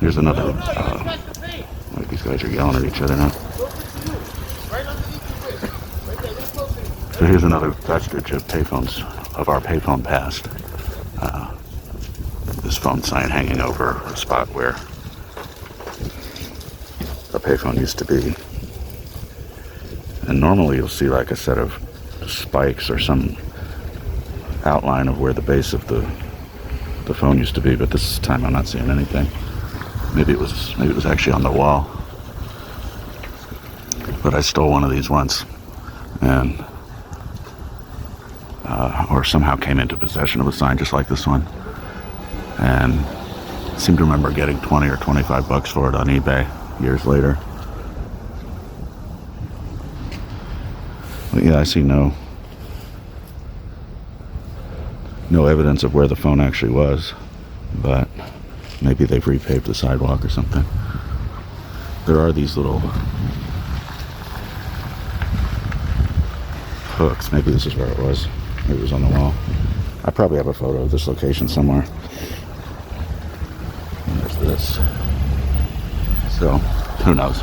Here's another, like these guys are yelling at each other now. So here's another vestige of payphones, of our payphone past. This phone sign hanging over a spot where a payphone used to be. And normally you'll see like a set of spikes or some outline of where the base of the phone used to be, but this time I'm not seeing anything. Maybe it was actually on the wall. But I stole one of these once, and or somehow came into possession of a sign just like this one, and seem to remember getting 20 or 25 bucks for it on eBay years later. But yeah, I see no evidence of where the phone actually was, but maybe they've repaved the sidewalk or something. There are these little hooks. Maybe this is where it was. Maybe it was on the wall. I probably have a photo of this location somewhere. And there's this. So, who knows?